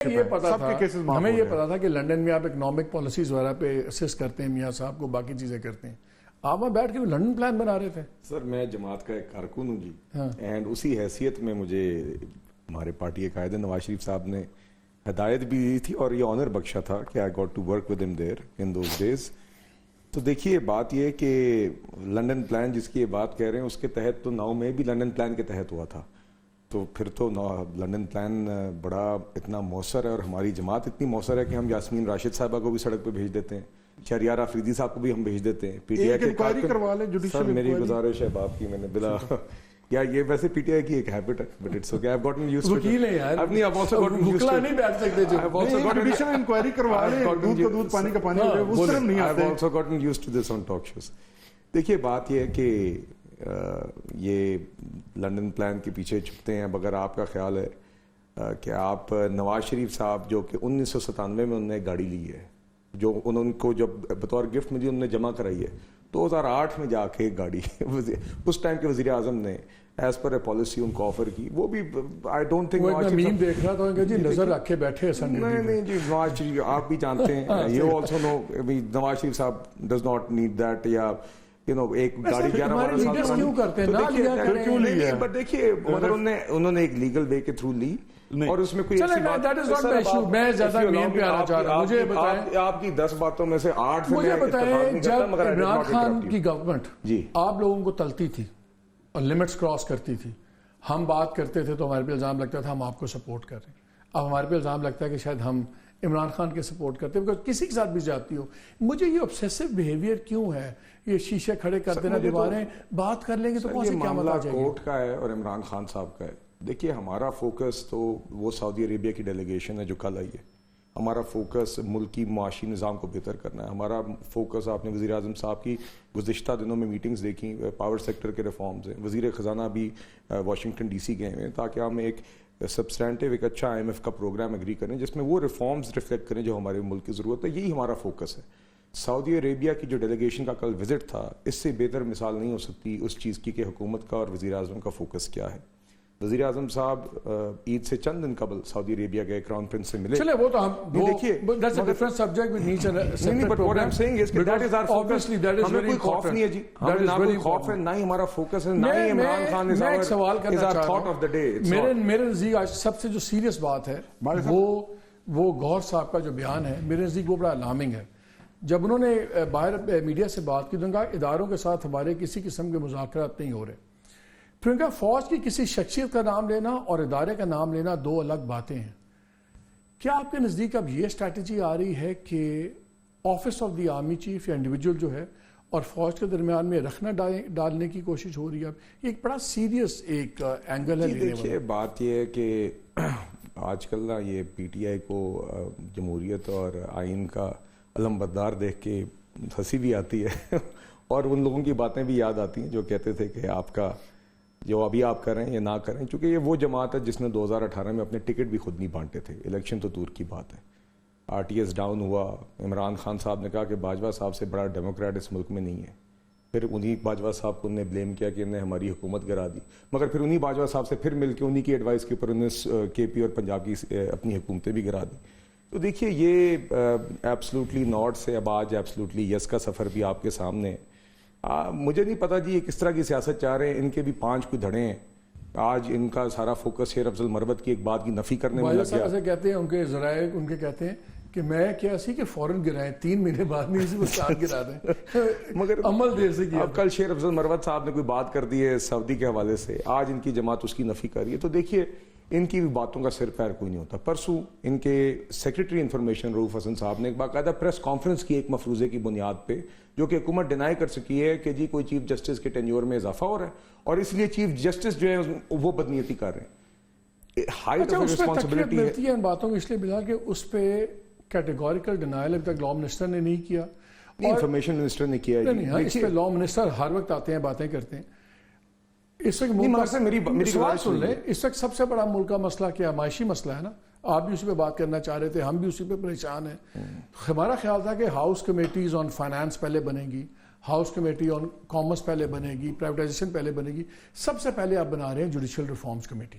یہ پتا تھا ہمیں یہ پتا تھا کہ لنڈن میں آپ اکنامک پالیسیز وغیرہ پہ اسسٹ کرتے ہیں، میاں صاحب کو باقی چیزیں کرتے ہیں، آپ وہاں بیٹھ کے لنڈن پلان بنا رہے تھے. سر میں جماعت کا ایک کارکن ہوں جی، اینڈ اسی حیثیت میں مجھے ہمارے پارٹی کے قائد نواز شریف صاحب نے ہدایت بھی دی تھی اور یہ آنر بخشا تھا کہ I got to work with him there in those days. تو دیکھیے بات یہ کہ لنڈن پلان جس کی یہ بات کہہ رہے ہیں اس کے تحت تو 9 مئی بھی لنڈن پلان کے تحت ہوا تھا، تو پھر تو لنڈن پلان بڑا اتنا مؤثر ہے اور ہماری جماعت اتنی مؤثر ہے کہ ہم یاسمین راشد صاحبہ کو بھی سڑک پہ بھیج دیتے ہیں، شہریار آفریدی صاحب کو بھی ہم بھیج دیتے ہیں. پی ٹی آئی کے سر میری گزارش ہے باپ کی، میں نے بلا یا یہ ویسے پی ٹی آئی کی ایک ہیبٹ ہے but it's okay, I've gotten used to it. وکیل ہیں یار، اپنی I've also gotten used to it. نہیں بیٹھ سکتے جو جوڈیشل انکوائری کروا لیں، دودھ کا دودھ پانی کا پانی ہو جائے، اس طرح نہیں آتے. I've also gotten used to this on talk shows. دیکھیے بات یہ ہے کہ یہ لنڈن پلان کے پیچھے چھپتے ہیں. اب اگر آپ کا خیال ہے کہ آپ نواز شریف صاحب جو کہ 1997 میں انہوں نے ایک گاڑی لی ہے جو انہوں کو جب بطور گفٹ ملی انہوں نے جمع کرائی ہے، 2008 میں جا کے ایک گاڑی اس ٹائم کے وزیر اعظم نے ایز پر اے پالیسی ان کو آفر کی. وہ بھی آئی ڈونٹ تھنک میم دیکھ رہا تھا جی نظر رکھ کے بیٹھے. نہیں جی، نواز شریف آپ بھی جانتے ہیں، یو آلسو نو نواز شریف صاحب ڈز ناٹ نیڈ دیٹ. یا ایک گاڑی 11 کیوں کرتے ہیں؟ بٹ دیکھیے مگر انہوں نے ایک لیگل وے کے تھرو لی اور اس میں کوئی میں زیادہ مین پہ آنا چاہ رہا ہوں. مجھے بتائیں آپ کی 10 باتوں میں سے 8 مجھے بتائیں جب عمران خان کی گورنمنٹ آپ لوگوں کو تلتی تھی اور لمٹس کراس کرتی تھی، ہم بات کرتے تھے تو ہمارے پہ الزام لگتا تھا ہم آپ کو سپورٹ کر رہے ہیں. اب ہمارے پہ الزام لگتا ہے کہ شاید ہم عمران خان کے سپورٹ کرتے ہیں، بیکاز کسی کے ساتھ بھی جاتی ہو. مجھے یہ obsessive behavior کیوں ہے؟ یہ شیشے کھڑے کر دینا، دیواریں بات کر لیں گے تو کون سی قیامت آ جائے گی؟ کورٹ کا ہے اور عمران خان صاحب کا ہے. دیکھیے ہمارا فوکس تو وہ سعودی عربیہ کی ڈیلیگیشن ہے جو کل آئی ہے. ہمارا فوکس ملکی معاشی نظام کو بہتر کرنا ہے. ہمارا فوکس آپ نے وزیر اعظم صاحب کی گزشتہ دنوں میں میٹنگز دیکھی، پاور سیکٹر کے ریفارمز ہیں. وزیر خزانہ بھی واشنگٹن ڈی سی گئے ہیں تاکہ ہم ایک سبسٹینٹیو ایک اچھا IMF کا پروگرام اگری کریں جس میں وہ ریفارمز ریفلیکٹ کریں جو ہمارے ملک کی ضرورت ہے. یہی ہمارا فوکس ہے. سعودی عربیہ کی جو ڈیلیگیشن کا کل وزٹ تھا اس سے بہتر مثال نہیں ہو سکتی اس چیز کی کہ حکومت کا اور وزیر اعظم کا فوکس کیا ہے. وزیر اعظم صاحب عید سے چند دن قبل سعودی عربیہ گئے، کراؤن پرنس سے ملے. چلے وہ تو ہم دیکھیے that's a different subject with each and نہیں but what I'm saying is that is our focus. ہمیں کوئی خوف نہیں ہے جی، ہمیں نہ کوئی خوف ہے، نہ ہی ہمارا فوکس ہے، نہ ہی Imran Khan is our thought of the day. میرے نزدیک آج سب سے جو سیریس بات ہے وہ گوہر صاحب کا جو بیان ہے میرے نزدیک وہ بڑا الارمنگ ہے. جب انہوں نے باہر میڈیا سے بات کی تو کہا اداروں کے ساتھ ہمارے کسی قسم کے مذاکرات نہیں ہو رہے. پھر ان کا فوج کی کسی شخصیت کا نام لینا اور ادارے کا نام لینا دو الگ باتیں ہیں. کیا آپ کے نزدیک اب یہ اسٹریٹجی آ رہی ہے کہ office of the army chief یا انڈیویجول جو ہے اور فوج کے درمیان میں رکھنا ڈالنے کی کوشش ہو رہی ہے؟ اب ایک بڑا سیریس ایک اینگل ہے. دیکھیے بات یہ ہے کہ آج کل نا یہ پی ٹی آئی کو جمہوریت اور آئین کا علم بردار دیکھ کے ہنسی بھی آتی ہے اور ان لوگوں کی باتیں بھی یاد آتی ہیں جو کہتے تھے کہ آپ کا جو ابھی آپ کریں یا نہ کریں، چونکہ یہ وہ جماعت ہے جس نے 2018 میں اپنے ٹکٹ بھی خود نہیں بانٹے تھے. الیکشن تو دور کی بات ہے. RTS ڈاؤن ہوا. عمران خان صاحب نے کہا کہ باجوہ صاحب سے بڑا ڈیموکریٹ اس ملک میں نہیں ہے. پھر انہی باجوہ صاحب کو انہیں بلیم کیا کہ انہیں ہماری حکومت گرا دی، مگر پھر انہی باجوہ صاحب سے پھر مل کے انہی کی ایڈوائس کے اوپر انہیں KP اور پنجاب کی اپنی حکومتیں بھی گرا دی. تو دیکھیے یہ ایبسلوٹلی ناٹ سے اب آج ایبسلوٹلی یس کا سفر بھی آپ کے سامنے ہے. مجھے نہیں پتا جی یہ کس طرح کی سیاست چاہ رہے ہیں. ان کے بھی 5 کوئی دھڑے ہیں. آج ان کا سارا فوکس شیر افضل مروت کی ایک بات کی نفی کرنے میں لگ گیا. ایسے کہتے ہیں ان کے ذرائع ان کے کہتے ہیں کہ میں کیا سی کہ فوراً گرائیں 3 مہینے بعد نہیں وہ ساتھ گرا دیں مگر عمل دیر سے کیا. اب کل شیر افضل مروت صاحب نے کوئی بات کر دی ہے سعودی کے حوالے سے، آج ان کی جماعت اس کی نفی کر رہی ہے. تو دیکھیے ان کی بھی باتوں کا سر پیر کوئی نہیں ہوتا. پرسوں ان کے سیکریٹری انفارمیشن رؤوف حسن صاحب نے ایک باقاعدہ پریس کانفرنس کی ایک مفروضے کی بنیاد پہ جو کہ حکومت ڈینائی کر سکی ہے کہ جی کوئی چیف جسٹس کے ٹینیور میں اضافہ ہو رہا ہے اور اس لیے چیف جسٹس جو ہے وہ بدنیتی کر رہے ہیں. ہائٹ آف ریسپانسبلٹی ملتی ہے ان باتوں کو اس لیے ملا کہ اس پہ کیٹیگوریکل ڈینائل اب تک لا منسٹر نے نہیں کیا، انفارمیشن منسٹر نے کیا. اس پہ لا منسٹر ہر وقت آتے ہیں باتیں کرتے ہیں. اس وقت میری سوال سن لیں، اس وقت سب سے بڑا ملک کا مسئلہ کیا؟ معاشی مسئلہ ہے نا. آپ بھی اسی پہ بات کرنا چاہ رہے تھے، ہم بھی اسی پہ پریشان ہیں. ہمارا خیال تھا کہ ہاؤس کمیٹیز آن فائنانس پہلے بنے گی، ہاؤس کمیٹی آن کامرس پہلے بنے گی، پرائیویٹائزیشن پہلے بنے گی. سب سے پہلے آپ بنا رہے ہیں جوڈیشل ریفارمز کمیٹی.